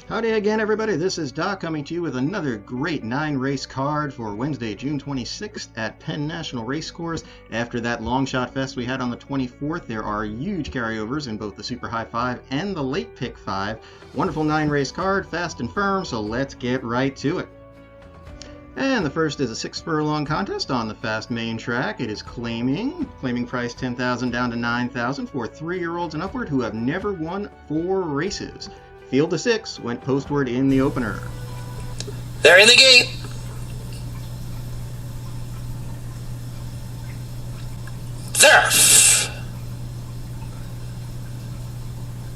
Howdy again, everybody. This is Doc coming to you with another great 9-race card for Wednesday, June 26th at Penn National Racecourse. After that long shot fest we had on the 24th, there are huge carryovers in both the Super High 5 and the Late Pick 5. Wonderful 9-race card, fast and firm, so let's get right to it. And the first is a 6-furlong contest on the fast main track. It is claiming price $10,000 down to $9,000 for 3-year-olds and upward who have never won 4 races. Field of 6 went postward in the opener. They're in the gate. Zerf.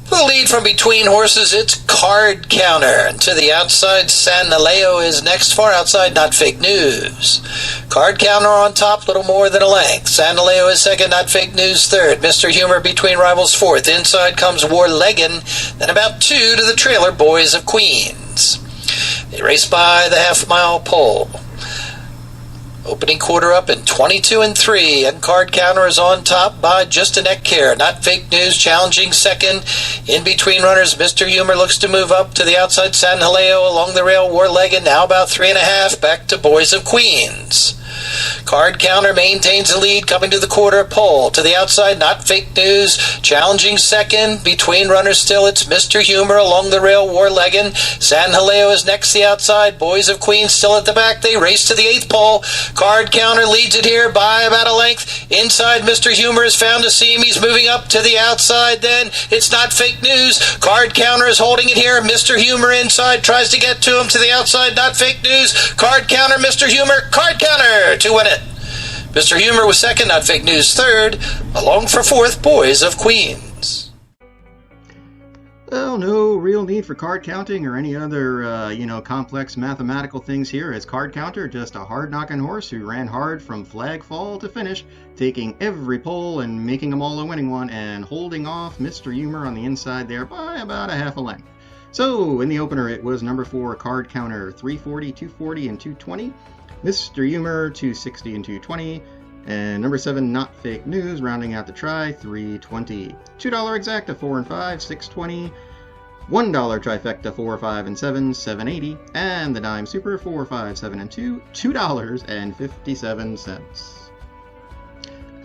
The lead from between horses, it's Card Counter. To the outside, San Naleo is next. Far outside, Not Fake News. Card Counter on top, little more than a length. San Naleo is second, Not Fake News third. Mr. Humor between rivals fourth. Inside comes Warleggin, then about 2 to the trailer, Boys of Queens. They race by the half-mile pole. Opening quarter up in 22 and 3, and Card Counter is on top by just a neck care. Not Fake News challenging second. In between runners, Mr. Humor looks to move up to the outside. San Hileo along the rail. Warleggin now about 3.5. Back to Boys of Queens. Card Counter maintains the lead coming to the quarter pole. To the outside, Not Fake News challenging second. Between runners still, it's Mr. Humor along the rail. Warleggin. San Hileo is next to the outside. Boys of Queens still at the back. They race to the 8th pole. Card Counter leads it here by about a length. Inside, Mr. Humor is found to seam. He's moving up to the outside then. It's Not Fake News. Card Counter is holding it here. Mr. Humor inside tries to get to him to the outside. Not Fake News. Card Counter, Mr. Humor. Card Counter to win it. Mr. Humor was second. Not Fake News third. Along for fourth, Boys of Queens. Well, no real need for card counting or any other, complex mathematical things here, as Card Counter, just a hard-knocking horse who ran hard from flag fall to finish, taking every pole and making them all a winning one, and holding off Mr. Humor on the inside there by about a half a length. So, in the opener, it was number 4, Card Counter, 340, 240, and 220. Mr. Humor, 260 and 220. And number 7, Not Fake News, rounding out the try, 320. $2 exacta, 4 and 5, 620. $1 trifecta, 4, 5, and 7, 780. And the dime super, 4, 5, 7, and 2, $2.57.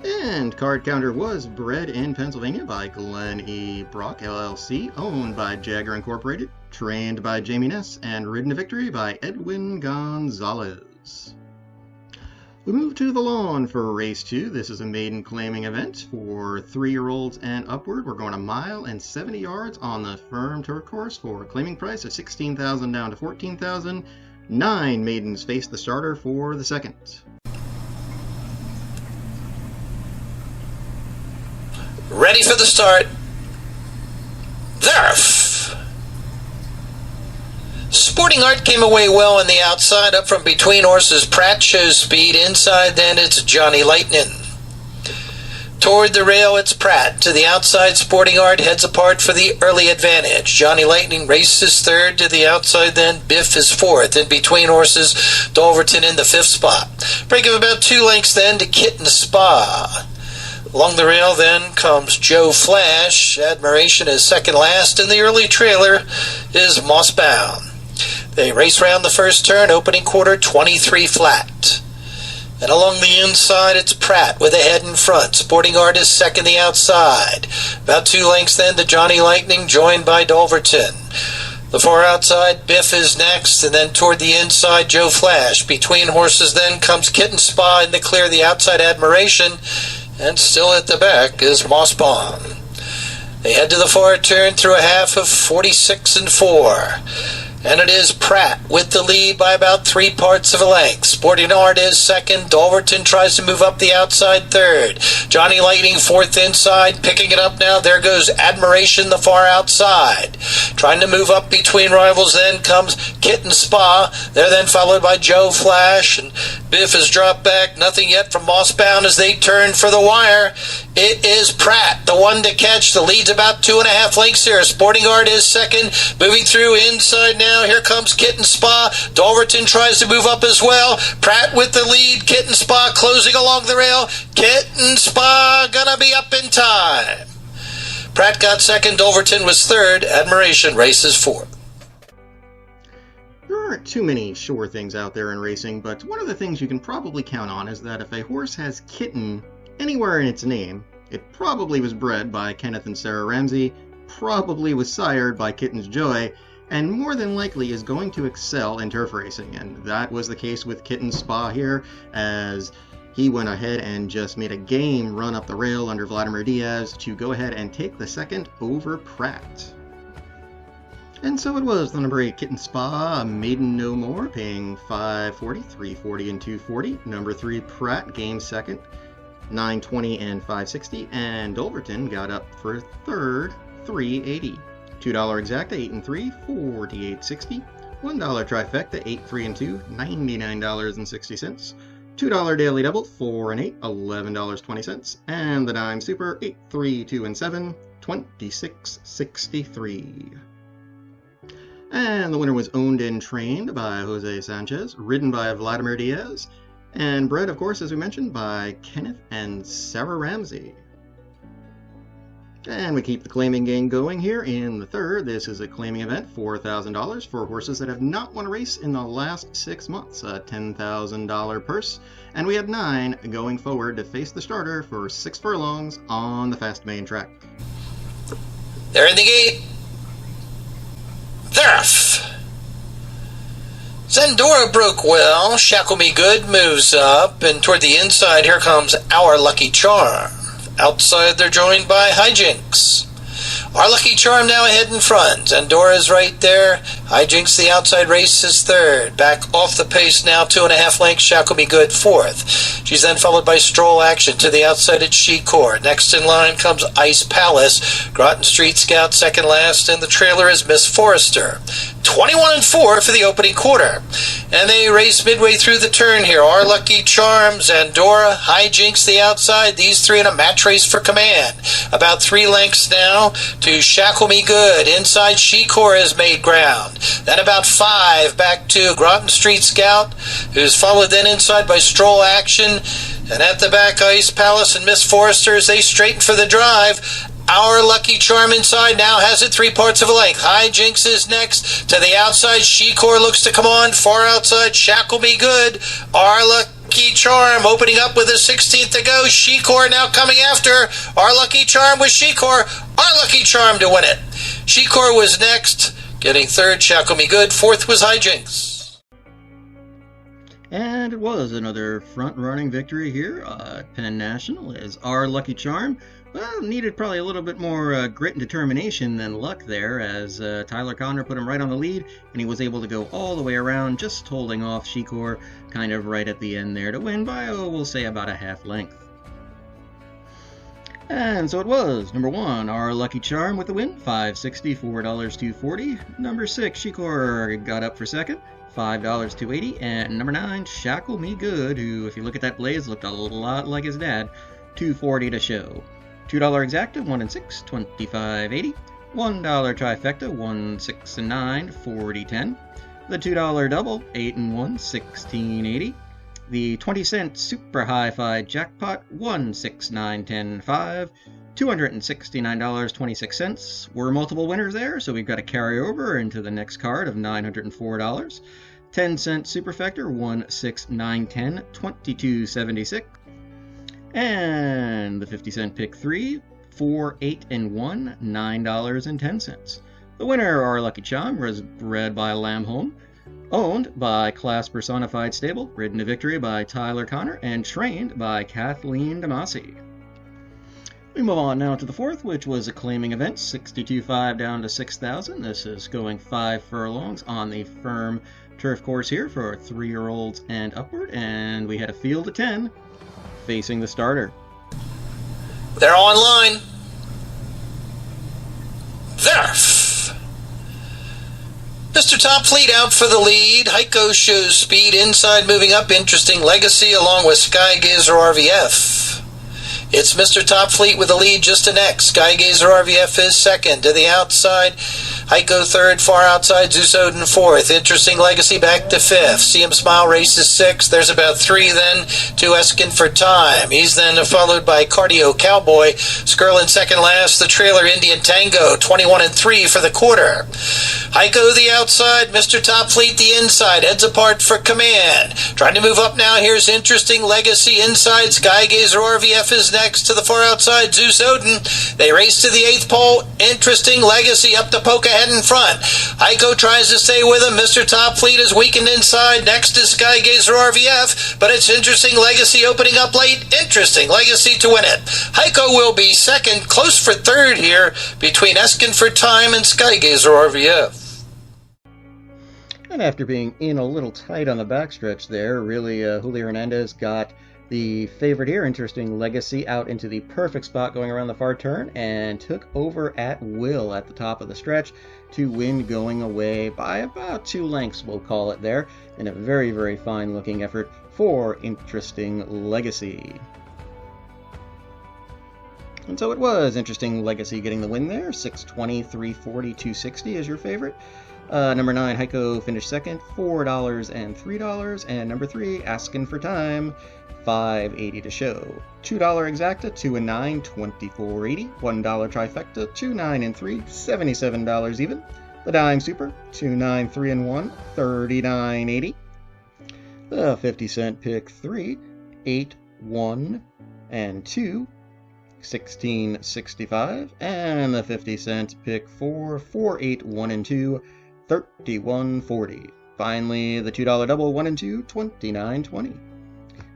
And Card Counter was bred in Pennsylvania by Glenn E. Brock, LLC, owned by Jagger Incorporated, trained by Jamie Ness, and ridden to victory by Edwin Gonzalez. We move to the lawn for race 2. This is a maiden claiming event for 3-year-olds and upward. We're going a mile and 70 yards on the firm turf course for a claiming price of $16,000 down to $14,000. 9 maidens face the starter for the second. Ready for the start. Zerf. Sporting Art came away well on the outside. Up from between horses, Pratt shows speed. Inside then it's Johnny Lightning. Toward the rail it's Pratt. To the outside, Sporting Art heads apart for the early advantage. Johnny Lightning races third. To the outside then Biff is fourth. In between horses, Dolverton in the 5th spot. Break of about 2 lengths then to Kitten Spa. Along the rail then comes Joe Flash. Admiration is second last, and the early trailer is Mossbound. They race round the first turn, opening quarter 23 flat. And along the inside it's Pratt with a head in front. Sporting Art is second the outside. About 2 lengths then to Johnny Lightning, joined by Dolverton. The far outside, Biff is next, and then toward the inside, Joe Flash. Between horses then comes Kitten Spa in the clear, the outside Admiration. And still at the back is Mossbaum. They head to the far turn through a half of 46 and 4. And it is Pratt with the lead by about 3 parts of a length. Sporting Art is second. Dolverton tries to move up the outside third. Johnny Lightning fourth inside. Picking it up now. There goes Admiration the far outside. Trying to move up between rivals. Then comes Kitten Spa. They're then followed by Joe Flash. And Biff has dropped back. Nothing yet from Mossbound as they turn for the wire. It is Pratt, the one to catch. The lead's about 2.5 lengths here. Sporting Art is second. Moving through inside now. Here comes Kitten Spa. Dolverton tries to move up as well. Pratt with the lead. Kitten Spa closing along the rail. Kitten Spa gonna be up in time. Pratt got second. Dolverton was third. Admiration races fourth. aren't too many sure things out there in racing, but one of the things you can probably count on is that if a horse has kitten anywhere in its name, it probably was bred by Kenneth and Sarah Ramsey, probably was sired by Kitten's Joy, and more than likely is going to excel in turf racing. And that was the case with Kitten's Spa here, as he went ahead and just made a game run up the rail under Vladimir Diaz to go ahead and take the second over Pratt. And so it was the number 8 Kitten Spa, Maiden No More, paying $540, $340, and $240. Number 3 Pratt, game second, $920 and $560. And Dolverton got up for third, $380. $2 exacta, 8 and 3, $48.60. $1 trifecta, 8, 3 and 2, $99.60. $2 daily double, 4 and 8, $11.20. And the dime super, 8, 3, 2 and 7, $26.63. And the winner was owned and trained by Jose Sanchez, ridden by Vladimir Diaz, and bred, of course, as we mentioned, by Kenneth and Sarah Ramsey. And we keep the claiming game going here in the third. This is a claiming event, $4,000 for horses that have not won a race in the last 6 months, a $10,000 purse. And we had 9 going forward to face the starter for 6 furlongs on the fast main track. They're in the gate. They're off. Zendora broke well. Shackle Me Good moves up, and toward the inside, here comes Our Lucky Charm. Outside, they're joined by Hijinks. Our Lucky Charm now ahead in front. Zandora's right there. Hijinks, the outside race, is third. Back off the pace now, 2.5 lengths. Shackle Me Good, fourth. She's then followed by Stroll Action. To the outside, it's She-Core. Next in line comes Ice Palace. Groton Street Scout second last, and the trailer is Miss Forrester. 21 and 4 for the opening quarter. And they race midway through the turn here. Our Lucky Charm, Zandora, Hijinks, the outside. These 3 in a match race for command. About 3 lengths now to Shackle Me Good. Inside, She-Core has made ground. Then about 5 back to Groton Street Scout, who's followed then inside by Stroll Action. And at the back, Ice Palace and Miss Forrester as they straighten for the drive. Our Lucky Charm inside now has it 3 parts of a length. Hijinks is next. To the outside, She-Core looks to come on. Far outside, Shackle Me Good. Our Lucky Charm opening up with a 16th to go. She-Core now coming after. Our Lucky Charm with She-Core. Our Lucky Charm to win it. She-Core was next, getting third, Shackle Me Good. Fourth was Hijinks. And it was another front-running victory here at Penn National, as Our Lucky Charm, well, needed probably a little bit more grit and determination than luck there, as Tyler Conner put him right on the lead, and he was able to go all the way around, just holding off She-Core kind of right at the end there to win by, we'll say about a half length. And so it was, number 1, Our Lucky Charm with the win, $5.60, $4.240. Number 6, She-Core got up for second, $5.280. And number 9, Shackle Me Good, who, if you look at that blaze, looked a lot like his dad, $2.40 to show. $2 exacta, 1 and 6, $25.80. $1 trifecta, 1, 6 and 9, $40.10. The $2 double, 8 and 1, $16.80. The 20-cent super hi-fi jackpot, 1, 6, 9, 10, 5, $269.26. Were multiple winners there, so we've got a carryover into the next card of $904. 10-cent superfecta, 1, 6, 9, 10, $22.76. And the 50-cent pick 3, 4, 8, and 1, $9.10. The winner, Our Lucky Charm, was bred by Lambholm, owned by Class Personified Stable, ridden to victory by Tyler Conner, and trained by Kathleen DeMasi. We move on now to the fourth, which was a claiming event, 62.5 down to 6,000. This is going 5 furlongs on the firm turf course here for 3-year-olds and upward, and we had a field of 10 facing the starter. They're online. There. Mr. Top Fleet out for the lead. Heiko shows speed inside, moving up. Interesting Legacy along with Skygazer RVF. It's Mr. Top Fleet with the lead just to next. Skygazer RVF is second. To the outside, Heiko third. Far outside, Zusoden fourth. Interesting Legacy back to fifth. See Him Smile races sixth. There's about 3 then to Eskin for Time. He's then followed by Cardio Cowboy. Skirlin second last. The trailer Indian Tango, 21 and 3 for the quarter. Heiko the outside, Mr. Top Fleet the inside, heads apart for command. Trying to move up now, here's Interesting Legacy inside, Skygazer RVF is next to the far outside, Zeus Odin. They race to the 8th pole, Interesting Legacy up to poke ahead in front. Heiko tries to stay with him, Mr. Top Fleet is weakened inside, next is Skygazer RVF, but it's Interesting Legacy opening up late, Interesting Legacy to win it. Heiko will be second, close for third here between Eskin for Time and Skygazer RVF. And after being in a little tight on the backstretch there, really Julio Hernandez got the favorite here, Interesting Legacy, out into the perfect spot going around the far turn and took over at will at the top of the stretch to win going away by about 2 lengths, we'll call it there, in a very, very fine looking effort for Interesting Legacy. And so it was Interesting Legacy getting the win there. 620, 340, 260 is your favorite. Number 9, Heiko finished second, $4 and $3. And number 3, Asking for Time, $5.80 to show. $2 exacta, 2 and 9, $24.80. $1 trifecta, 2, 9 and 3, $77 even. The dime super, 2, 9, 3 and 1, $39.80. The 50-cent pick 3, 8, 1 and 2, $16.65. And the 50-cent pick 4, 4, 8, 1 and 2, $31.40. Finally, the $2 double 1 and 2, $29.20.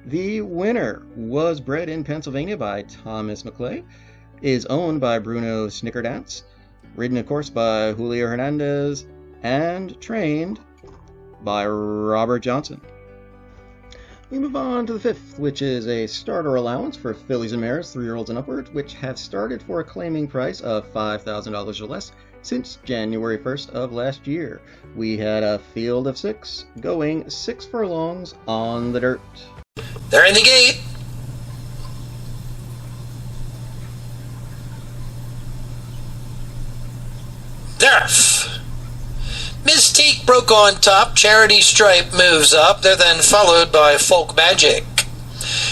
The winner was bred in Pennsylvania by Thomas McClay, is owned by Bruno Snickerdance, ridden of course by Julio Hernandez, and trained by Robert Johnson. We move on to the 5th, which is a starter allowance for fillies and mares, 3-year-olds and upward, which have started for a claiming price of $5,000 or less since January 1st of last year. We had a field of 6 going 6 furlongs on the dirt. They're in the gate. Derf. Mystique broke on top. Charity Stripe moves up. They're then followed by Folk Magic.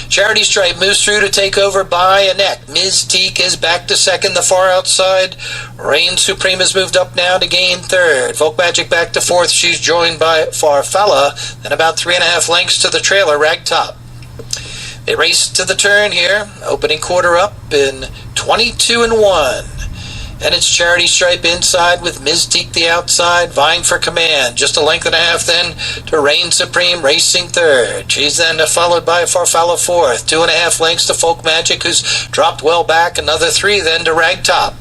Charity Stripe moves through to take over by a neck. Mystique is back to second, the far outside. Reign Supreme has moved up now to gain third. Folk Magic back to fourth. She's joined by Farfalla, then about 3.5 lengths to the trailer, Ragtop. They race to the turn here. Opening quarter up in 22 and 1. And it's Charity Stripe inside with Mystique the outside, vying for command. Just a length and a half then to Reign Supreme, racing third. She's then followed by Farfalla fourth. 2.5 lengths to Folk Magic, who's dropped well back. Another 3 then to Ragtop.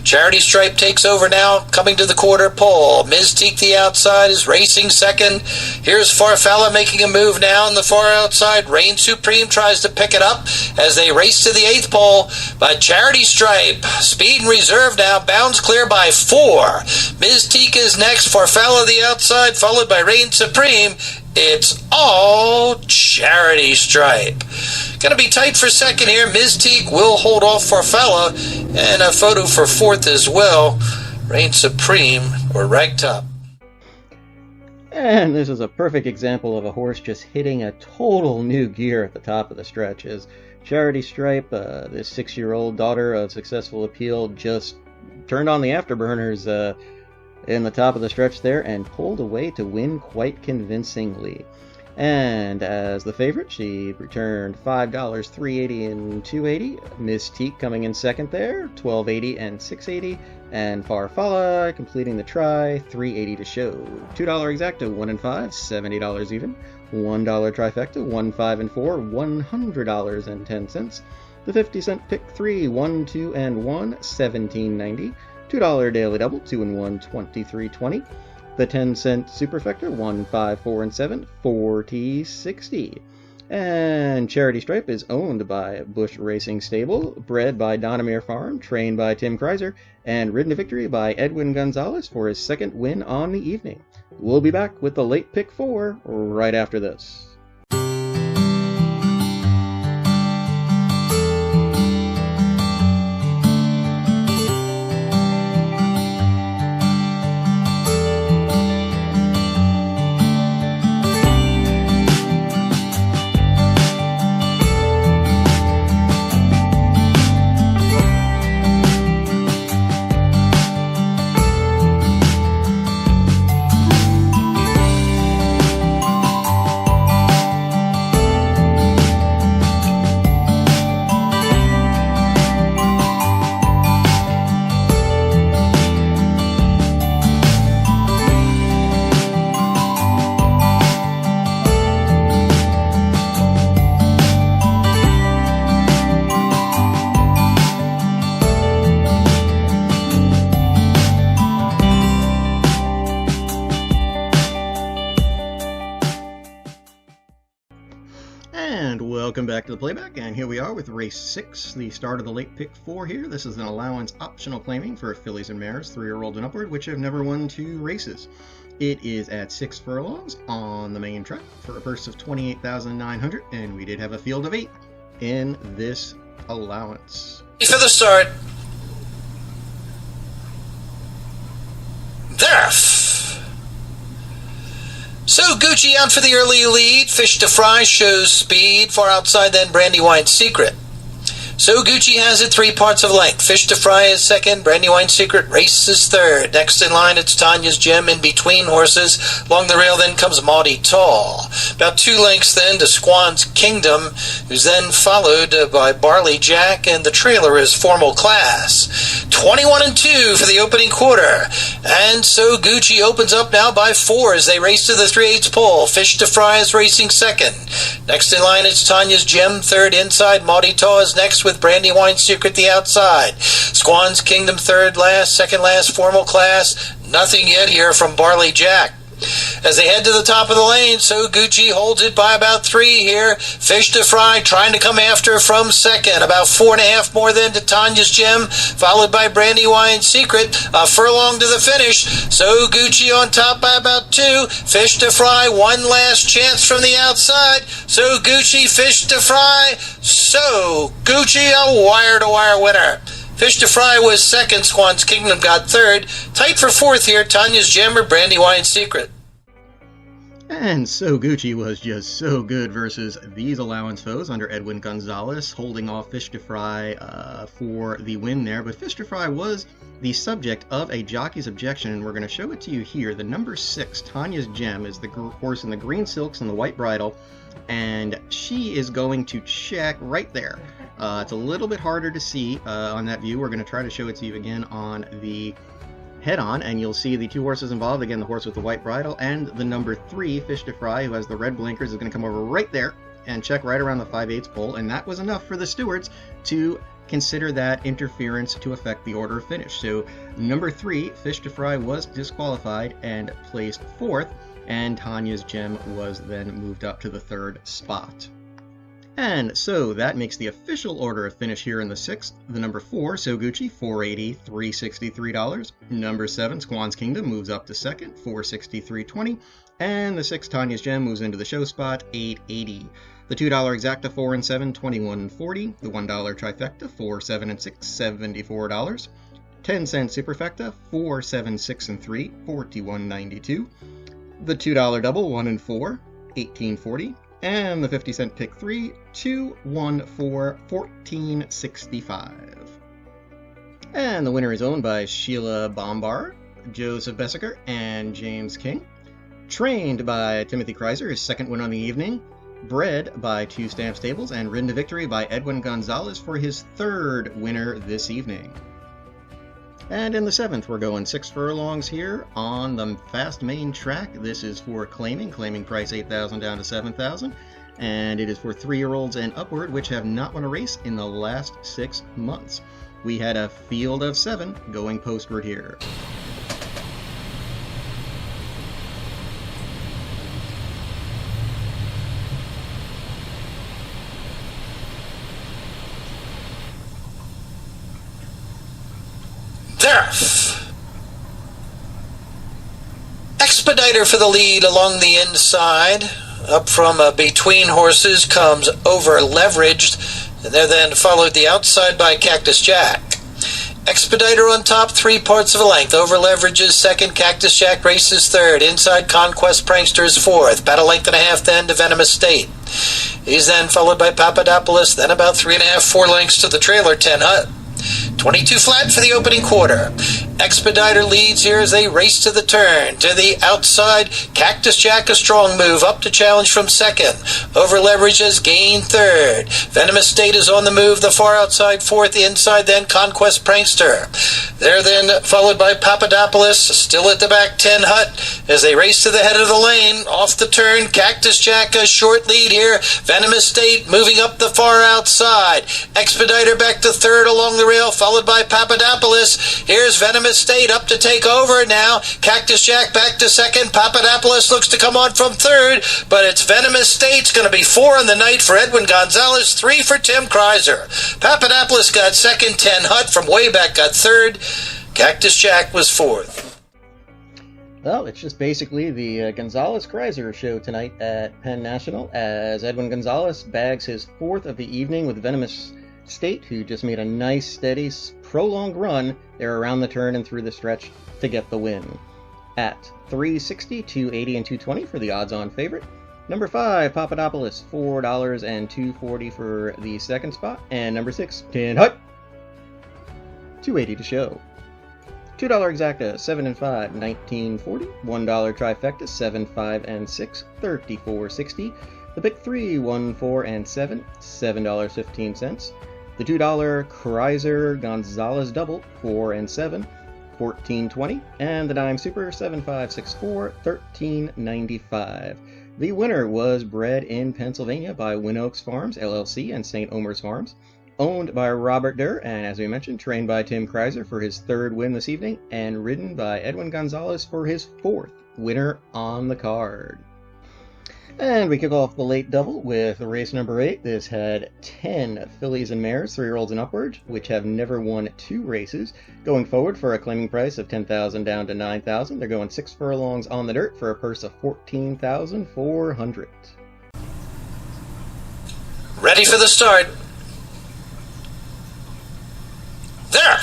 Charity Stripe takes over now, coming to the quarter pole. Mystique the outside is racing second. Here's Farfalla making a move now on the far outside. Reign Supreme tries to pick it up as they race to the 8th pole. But Charity Stripe, speed and reserve now, bounds clear by 4. Mystique is next. Farfalla the outside, followed by Reign Supreme. It's all Charity Stripe. Going to be tight for second here. Mystique will hold off Farfalla, and a photo for fourth as well. Reign Supreme or Ragtop. And this is a perfect example of a horse just hitting a total new gear at the top of the stretch. As Charity Stripe, this 6-year-old daughter of Successful Appeal, just turned on the afterburners in the top of the stretch there and pulled away to win quite convincingly. And as the favorite, she returned $5, $3.80 and $2.80. Mystique coming in second there, $12.80 and $6.80. And Farfalla completing the try, $3.80 to show. $2 exacta, 1 and 5, $70 even. $1 trifecta, 1, 5 and 4, $100 and 10 cents. The 50-cent pick 3, 1, 2 and 1, $17.90. $2 daily double, 2 and 1, $23.20. The 10-cent superfecta, 1, 5, 4 and 7, $40.60. And Charity Stripe is owned by Bush Racing Stable, bred by Donamere Farm, trained by Tim Kreiser, and ridden to victory by Edwin Gonzalez for his second win on the evening. We'll be back with the late pick 4 right after this. Welcome back to the Playback, and here we are with race 6, the start of the late pick 4 here. This is an allowance optional claiming for fillies and mares, 3-year-old and upward, which have never won 2 races. It is at 6 furlongs on the main track for a purse of $28,900, and we did have a field of 8 in this allowance. For the start. There. So Gucci out for the early lead. Fish to Fry shows speed. Far outside then Brandywine Secret. So Gucci has it 3 parts of length. Fish to Fry is second. Brandywine Secret races third. Next in line it's Tanya's Gem in between horses. Along the rail then comes Maudie Tall. About 2 lengths then to Squan's Kingdom, who's then followed by Barley Jack, and the trailer is Formal Class. 21-2 for the opening quarter. And so Gucci opens up now by 4 as they race to the 3/8 pole. Fish to Fry is racing second. Next in line it's Tanya's Gem third inside. Maudie Tall is next with Brandywine Secret the outside. Squan's Kingdom third last, second last Formal Class. Nothing yet here from Barley Jack. As they head to the top of the lane, so Gucci holds it by about 3 here. Fish to Fry trying to come after from second. About 4.5 more than to Tanya's Gem, followed by Brandywine Secret. A furlong to the finish. So Gucci on top by about 2. Fish to Fry, one last chance from the outside. So Gucci, Fish to Fry. So Gucci, a wire-to-wire winner. Fish to Fry was second. Squan's Kingdom got third. Tight for fourth here, Tanya's Gem or Brandywine Secret. And So Gucci was just so good versus these allowance foes under Edwin Gonzalez, holding off Fish to Fry for the win there. But Fish to Fry was the subject of a jockey's objection, and we're going to show it to you here. The number 6, Tanya's Gem, is the horse in the green silks and the white bridle, and she is going to check right there. It's a little bit harder to see on that view. We're going to try to show it to you again on the head-on, and you'll see the 2 horses involved. Again, the horse with the white bridle and the number 3, Fish to Fry, who has the red blinkers, is going to come over right there and check right around the 5/8 pole, and that was enough for the stewards to consider that interference to affect the order of finish. So number 3, Fish to Fry, was disqualified and placed 4th, and Tanya's Gem was then moved up to the 3rd spot. And so that makes the official order of finish here in the 6th. The number 4, So Gucci, $480, $363. Number 7, Squan's Kingdom, moves up to 2nd, $463.20. And the 6, Tanya's Gem, moves into the show spot, $880. The $2 exacta, 4 and 7, $21.40. The $1 trifecta, 4, 7 and 6, $74. 10-cent superfecta, 4, 7, 6 and 3, $41.92. The $2 double, 1 and 4, $18.40. And the 50-cent pick 3, 2, 1, 4, $14.65. And the winner is owned by Sheila Bombar, Joseph Bessaker, and James King. Trained by Timothy Kreiser, his 2nd win on the evening. Bred by 2 Stamp Stables, and ridden to victory by Edwin Gonzalez for his 3rd winner this evening. And in the 7th, we're going 6 furlongs here on the fast main track. This is for claiming price $8,000 down to $7,000, and it is for 3-year-olds and upward, which have not won a race in the last 6 months. We had a field of 7 going postward here. Expediter for the lead along the inside. Up from between horses comes Over Leveraged, and they're then followed the outside by Cactus Jack. Expediter on top, 3 parts of a length. Over Leverage is 2nd, Cactus Jack races 3rd. Inside Conquest Prankster is 4th. About a length and a half then to Venomous State. He's then followed by Papadopoulos, then about 3.5, 4 lengths to the trailer, 10 Hut. 22 flat for the opening quarter. Expediter leads here as they race to the turn. To the outside, Cactus Jack, a strong move, up to challenge from 2nd. Over Leverage has gained 3rd. Venomous State is on the move, the far outside 4th. Inside then Conquest Prankster. They're then followed by Papadopoulos, still at the back, 10 Hut. As they race to the head of the lane, off the turn, Cactus Jack, a short lead here. Venomous State moving up the far outside. Expediter back to 3rd along the rail, followed by Papadopoulos. Here's Venomous Venomous State up to take over now. Cactus Jack back to second. Papadopoulos looks to come on from third, but it's Venomous State's going to be 4 in the night for Edwin Gonzalez, 3 for Tim Kreiser. Papadopoulos got second, 10 Hut from way back got third. Cactus Jack was fourth. Well, it's just basically the Gonzalez-Kreiser show tonight at Penn National as Edwin Gonzalez bags his 4th of the evening with Venomous State, who just made a nice, steady, prolonged run there around the turn and through the stretch to get the win. At 360, 280, and 220 for the odds-on favorite. Number 5, Papadopoulos, $4 and $2.40 for the second spot. And number 6, Tin Hut, $2.80 to show. $2 exacta, 7 and 5, $19.40. $1 trifecta, 7, 5, and 6, $34.60. The big 3, 1, 4, and 7, $7.15. The $2 Kreiser Gonzalez double, 4 and 7, $14.20. And the dime super, 7, 5, 6, 4, $13.95. The winner was bred in Pennsylvania by Win Oaks Farms, LLC, and St. Omer's Farms. Owned by Robert Durr, and as we mentioned, trained by Tim Kreiser for his 3rd win this evening, and ridden by Edwin Gonzalez for his 4th winner on the card. And we kick off the late double with race number 8. This had 10 fillies and mares, 3-year-olds and upwards, which have never won 2 races, going forward for a claiming price of $10,000 down to $9,000. They're going 6 furlongs on the dirt for a purse of $14,400. Ready for the start. There!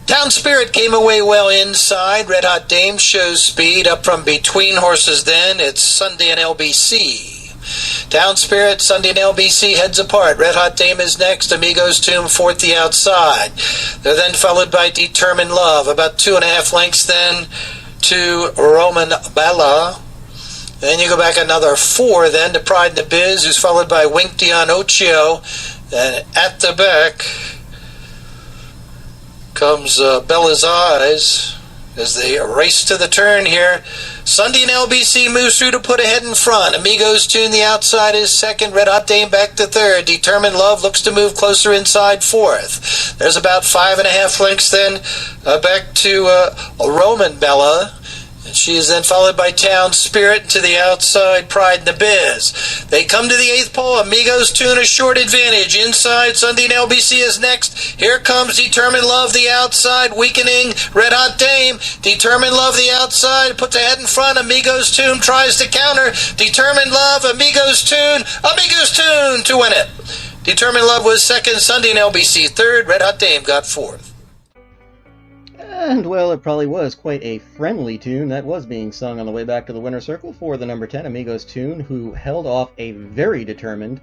Town Spirit came away well inside. Red Hot Dame shows speed up from between horses then. It's Sunday and LBC. Town Spirit, Sunday and LBC heads apart. Red Hot Dame is next. Amigo's Tomb fourth the outside. They're then followed by Determined Love. About 2.5 lengths then to Roman Bella. Then you go back another 4 then to Pride in the Biz, who's followed by Wink Dion Ochio. Then at the back comes Bella's Eyes as they race to the turn here. Sunday and LBC moves through to put ahead in front. Amigo's Tune the outside is second. Red Hot Dame back to third. Determined Love looks to move closer inside fourth. There's about 5.5 lengths then back to Roman Bella. She is then followed by Town Spirit to the outside, Pride in the Biz. They come to the 8th pole. Amigo's Tune a short advantage. Inside, Sunday and LBC is next. Here comes Determined Love, the outside, weakening Red Hot Dame. Determined Love, the outside, puts ahead in front. Amigo's Tune tries to counter. Determined Love, Amigo's Tune to win it. Determined Love was second, Sunday and LBC third. Red Hot Dame got fourth. And, well, it probably was quite a friendly tune that was being sung on the way back to the winner's circle for the number 10, Amigo's Tune, who held off a very determined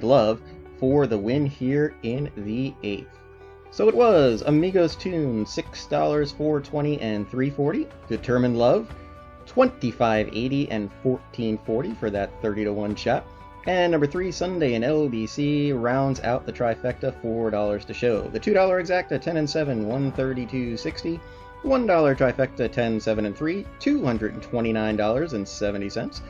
Love for the win here in the 8th. So it was Amigo's Tune, $6, $4.20, and $3.40. Determined Love, $25.80 and $14.40 for that 30-to-1 shot. And number 3, Sunday and LBC rounds out the trifecta, $4 to show. The $2 exacta, 10 and 7, $132.60. $1 trifecta, 10, 7, and 3, $229.70.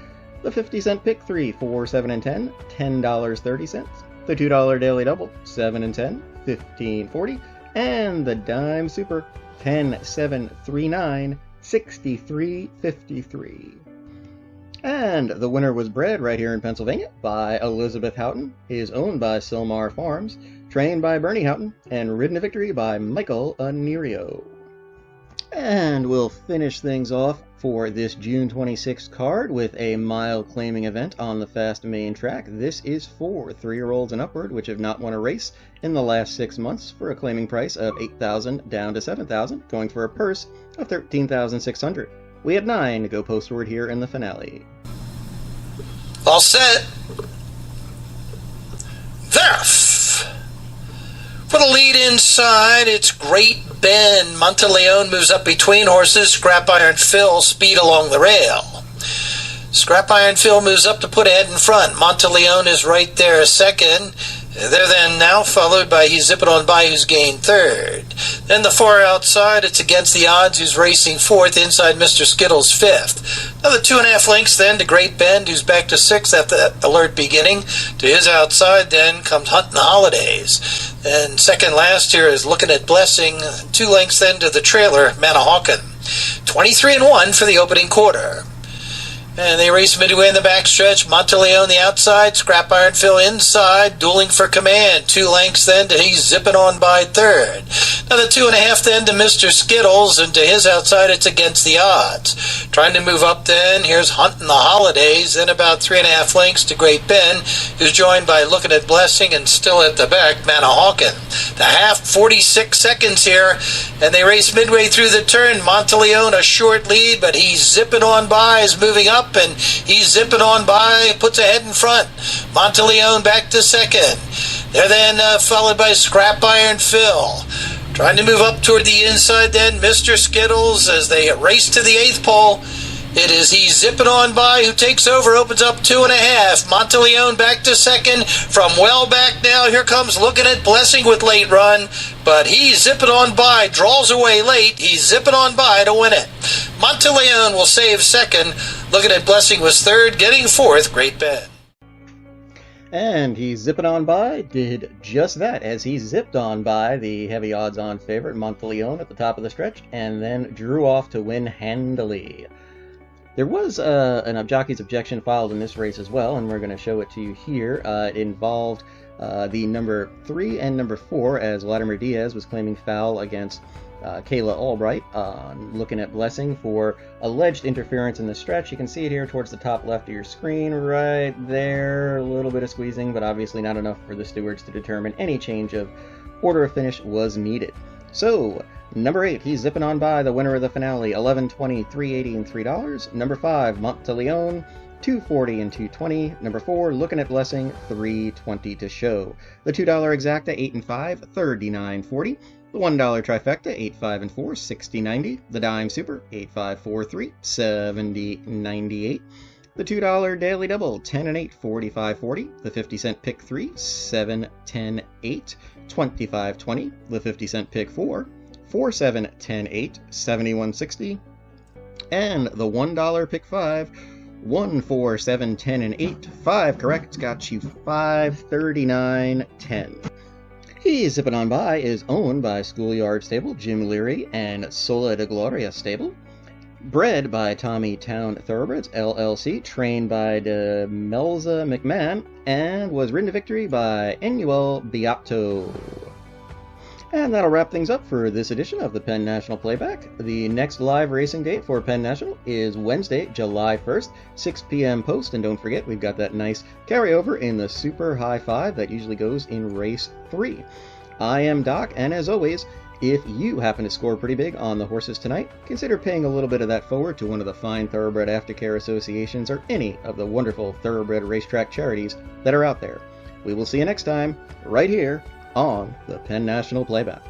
The 50-cent pick 3, 4, 7, and 10, $10.30. The $2 daily double, 7 and 10, $15.40. And the dime super, 10, 7, 3, 9, $63.53. And the winner was bred right here in Pennsylvania by Elizabeth Houghton, is owned by Silmar Farms, trained by Bernie Houghton, and ridden to victory by Michael Anirio. And we'll finish things off for this June 26th card with a mile claiming event on the fast main track. This is for 3-year-olds and upward, which have not won a race in the last 6 months, for a claiming price of $8,000 down to $7,000, going for a purse of $13,600. We had 9 to go postward here in the finale. All set. There. For the lead inside, it's Great Ben. Monteleone moves up between horses. Scrap Iron Phil, speed along the rail. Scrap Iron Phil moves up to put ahead in front. Monteleone is right there second. They're then now followed by He's Zipping On By, who's gained third. Then the far outside, It's Against the Odds, who's racing fourth, inside Mr. Skittles fifth. Another 2.5 lengths then to Great Bend, who's back to sixth after that alert beginning. To his outside then comes Huntin' the Holidays. And second last here is Looking at Blessing, 2 lengths then to the trailer, Manahawkin. 23-1 for the opening quarter. And they race midway in the backstretch. Monteleone the outside, Scrap Iron Phil inside, dueling for command. 2 lengths then to He's Zipping On By third. Another 2.5 then to Mr. Skittles, and to his outside It's Against the Odds. Trying to move up then, here's Huntin' the Holidays, then about 3.5 lengths to Great Ben, who's joined by Looking at Blessing, and still at the back, Manahawkin. The half, 46 seconds here, and they race midway through the turn. Monteleone a short lead, but He's Zipping On By is moving up, and He's Zipping On By, puts ahead in front. Monteleone back to second. They're then followed by Scrap Iron Phil. Trying to move up toward the inside then, Mr. Skittles, as they race to the 8th pole. It is He's Zipping On By who takes over, opens up 2.5. Monteleone back to second. From well back now, here comes Looking at Blessing with late run. But He's Zipping On By draws away late. He's Zipping On By to win it. Monteleone will save second. Looking at Blessing was third, getting fourth, Great Bend. And He's Zipping On By did just that, as he zipped on by the heavy odds-on favorite Monteleone at the top of the stretch, and then drew off to win handily. There was an jockey's objection filed in this race as well, and we're going to show it to you here. It involved the number 3 and number 4, as Vladimir Diaz was claiming foul against Kayla Albright, Looking at Blessing for alleged interference in the stretch. You can see it here towards the top left of your screen, right there. A little bit of squeezing, but obviously not enough for the stewards to determine any change of order of finish was needed. So, number 8, He's Zipping On By, the winner of the finale, $11.20, $3.80, and $3. Number 5, Monteleone, $2.40 and $2.20. Number 4, Looking at Blessing, $3.20 to show. The $2 exacta, 8 and 5, $39.40. The $1 trifecta, 8, 5, and 4, $60.90. The dime super, 8, 5, 4, 3, $70.98. The $2 daily double, 10 and 8, $45.40. The 50-cent pick 3, 7, 10, 8, $25.20. The 50-cent pick 4, 4, 7, 10, 8, $71.60. And the $1 pick 5, 1, 4, 7, 10, and 8, 5 correct, got you $539.10. He's Zipping On By is owned by Schoolyard Stable, Jim Leary, and Sola de Gloria Stable. Bred by Tommy Town Thoroughbreds, LLC, trained by Demelza McMahon, and was ridden to victory by Enuel Beato. And that'll wrap things up for this edition of the Penn National Playback. The next live racing date for Penn National is Wednesday, July 1st, 6 p.m. post. And don't forget, we've got that nice carryover in the Super High 5 that usually goes in race 3. I am Doc, and as always, if you happen to score pretty big on the horses tonight, consider paying a little bit of that forward to one of the fine Thoroughbred Aftercare Associations or any of the wonderful Thoroughbred racetrack charities that are out there. We will see you next time, right here on the Penn National Playback.